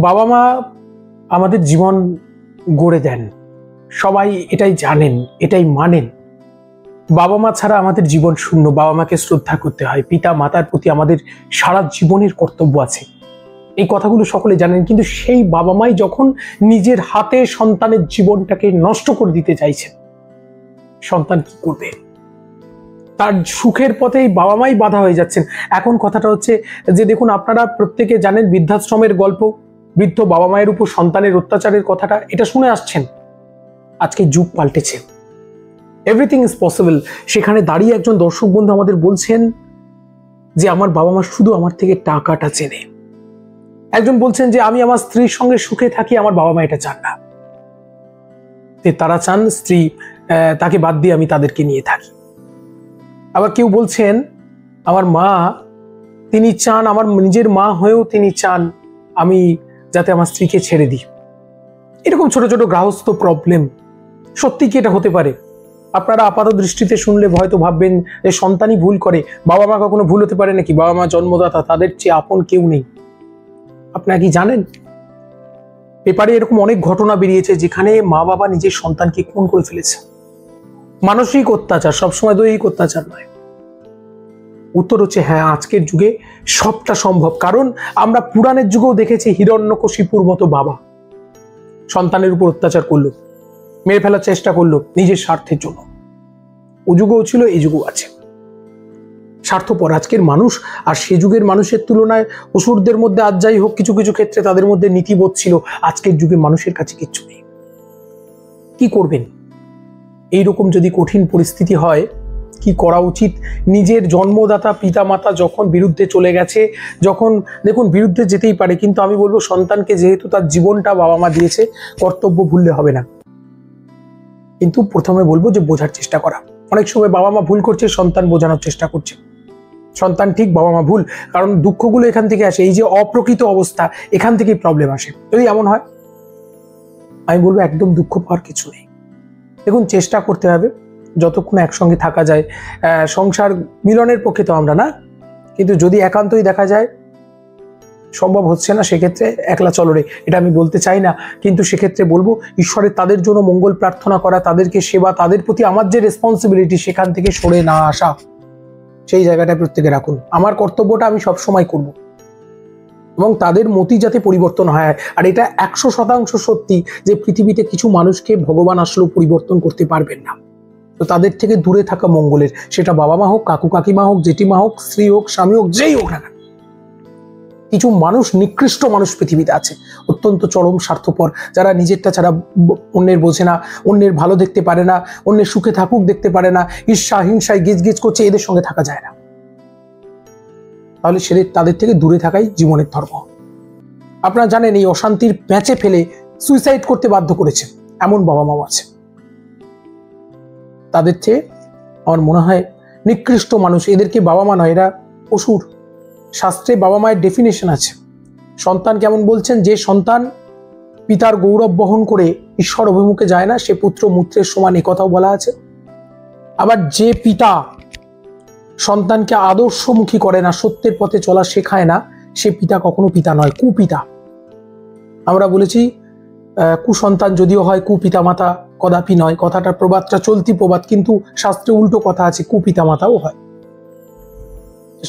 বাবা মা আমাদের জীবন গড়ে দেন, সবাই এটাই জানেন, এটাই মানেন। বাবা মা ছাড়া আমাদের জীবন শূন্য। বাবা মাকে শ্রদ্ধা করতে হয়, পিতা মাতার প্রতি আমাদের সারা জীবনের কর্তব্য আছে, এই কথাগুলো সকলে জানেন। কিন্তু সেই বাবা মাই যখন নিজের হাতে সন্তানের জীবনটাকে নষ্ট করে দিতে চাইছেন, সন্তান কি করবে? তার সুখের পথেই বাবা মাই বাধা হয়ে যাচ্ছেন। এখন কথাটা হচ্ছে যে দেখুন, আপনারা প্রত্যেকে জানেন বৃদ্ধাশ্রমের গল্প, বৃদ্ধ বাবা মায়ের উপর সন্তানের অত্যাচারের কথাটা, এটা শুনে আসছেন। আজকে যুগ পাল্টেছে, এভরিথিং ইজ পসিবল। সেখানে দাঁড়িয়ে একজন দর্শক বন্ধু আমাদের বলছেন যে আমার বাবা মা শুধু আমার থেকে টাকাটা চেনে। একজন বলছেন যে আমি আমার স্ত্রীর সঙ্গে সুখে থাকি, আমার বাবা মা এটা চান না। তারা চান স্ত্রী তাকে বাদ দিয়ে আমি তাদেরকে নিয়ে থাকি। আবার কেউ বলছেন আমার মা, তিনি চান, আমার নিজের মা হয়েও তিনি চান আমি যাতে আমার স্ত্রীকে ছেড়ে দিই। এরকম ছোট ছোট গৃহস্থ প্রবলেম। সত্যি কি এটা হতে পারে? আপনারা আপাত দৃষ্টিতে শুনলে হয়তো ভাববেন যে সন্তানই ভুল করে। বাবা মা কখনো ভুল হতে পারে নাকি? বাবা মা জন্মদাতা, তাদের চেয়ে আপন কেউ নেই। আপনারা কি জানেন পেপারে এরকম অনেক ঘটনা বেরিয়েছে যেখানে মা বাবা নিজের সন্তানকে খুন করে ফেলেছে। মানসিক অত্যাচার, সবসময় দৈহিক অত্যাচার নয়। উত্তর হচ্ছে হ্যাঁ, আজকের যুগে সবটা সম্ভব। কারণ আমরা পুরাণের যুগেও দেখেছি হিরণ্যকশিপুর মতো বাবা সন্তানের উপর অত্যাচার করলো, মেরে ফেলার চেষ্টা করলো নিজের স্বার্থের জন্য। ও যুগেও ছিল, এই যুগেও আছে। স্বার্থপর আজকের মানুষ, আর সে যুগের মানুষের তুলনায় অসুরদের মধ্যে আজ যাই হোক কিছু কিছু ক্ষেত্রে তাদের মধ্যে নীতিবোধ ছিল, আজকের যুগে মানুষের কাছে কিচ্ছু নেই। কি করবেন এইরকম যদি কঠিন পরিস্থিতি হয়? কি করা উচিত? নিজের জন্মদাতা পিতা মাতা যখন বিরুদ্ধে চলে গেছে, যখন দেখুন বিরুদ্ধে যেতেই পারে, কিন্তু আমি বলবো সন্তানকে যেহেতু তার জীবনটা বাবা মা দিয়েছে, কর্তব্য ভুললে হবে না। কিন্তু প্রথমে বলবো যে বোঝার চেষ্টা করা। অনেক সময় বাবা মা ভুল করছে, সন্তান বোঝানোর চেষ্টা করছে সন্তান ঠিক, বাবা মা ভুল। কারণ দুঃখগুলো এখান থেকে আসে, এই যে অপ্রকৃত অবস্থা, এখান থেকেই প্রবলেম আসে। যদি এমন হয়, আমি বলবো একদম দুঃখ পাওয়ার কিছু নেই। দেখুন চেষ্টা করতে হবে যতক্ষণ একসঙ্গে থাকা যায়। সংসার মিলনের পক্ষে তো আমরা না, কিন্তু যদি একান্তই দেখা যায় সম্ভব হচ্ছে না, সেক্ষেত্রে একলা চলো রে, এটা আমি বলতে চাই না। কিন্তু সেক্ষেত্রে বলবো ঈশ্বরের তাদের জন্য মঙ্গল প্রার্থনা করা, তাদেরকে সেবা, তাদের প্রতি আমার যে রেসপন্সিবিলিটি সেখান থেকে সরে না আসা, সেই জায়গাটা প্রত্যেকে রাখুন। আমার কর্তব্যটা আমি সবসময় করব, এবং তাদের মতি যাতে পরিবর্তন হয়। আর এটা 100% সত্যি যে পৃথিবীতে কিছু মানুষকে ভগবান আসলেও পরিবর্তন করতে পারবেন না। তো তাদের থেকে দূরে থাকা মঙ্গলের, সেটা বাবা মা হোক, কাকু কাকিমা হোক, জেঠিমা হোক, স্ত্রী হোক, স্বামী হোক, যেই হোক না কেন। কিছু মানুষ, নিকৃষ্ট মানুষ পৃথিবীতে আছে, অত্যন্ত চরম স্বার্থপর, যারা নিজেরটা ছাড়া অন্যের বোঝে না, অন্যের ভালো দেখতে পারে না, অন্যের সুখে থাকুক দেখতে পারে না, ঈর্ষা হিংসায় গিজ করছে, এদের সঙ্গে থাকা যায় না। তাহলে তাদের থেকে দূরে থাকাই জীবনের ধর্ম। আপনারা জানেন এই অশান্তির প্যাঁচে ফেলে সুইসাইড করতে বাধ্য করেছে এমন বাবা মাও আছে। তাদের চেয়ে আমার মনে হয় নিকৃষ্ট মানুষ, এদেরকে বাবা মা নয়, এরা অসুর। শাস্ত্রে বাবা মায়ের ডেফিনেশন আছে। সন্তান কেমন বলছেন? যে সন্তান পিতার গৌরব বহন করে ঈশ্বর অভিমুখে যায় না, সে পুত্র মূত্রের সমান, এ কথাও বলা আছে। আবার যে পিতা সন্তানকে আদর্শমুখী করে না, সত্যের পথে চলা শেখায় না, সে পিতা কখনো পিতা নয়, কুপিতা। আমরা বলেছি কুসন্তান যদিও হয়, কুপিতা মাতা কদাপি নয়। কথাটার প্রবাদটা চলতি প্রবাদ, কিন্তু শাস্ত্রে উল্টো কথা আছে, কুপিতা মাতাও হয়।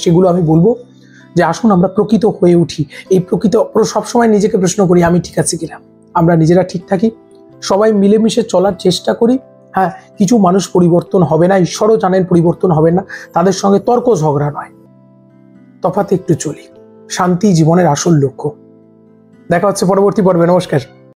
সেগুলো আমি বলবো যে আসুন আমরা প্রকৃত হয়ে উঠি। এই প্রকৃত সবসময় নিজেকে প্রশ্ন করি আমি ঠিক আছি কিনা, আমরা নিজেরা ঠিক থাকি, সবাই মিলেমিশে চলার চেষ্টা করি। হ্যাঁ, কিছু মানুষ পরিবর্তন হবে না, ঈশ্বরও জানেন পরিবর্তন হবে না, তাদের সঙ্গে তর্ক ঝগড়া নয়, তফাতে একটু চলি। শান্তি জীবনের আসল লক্ষ্য। দেখা হচ্ছে পরবর্তী পর্বে। নমস্কার।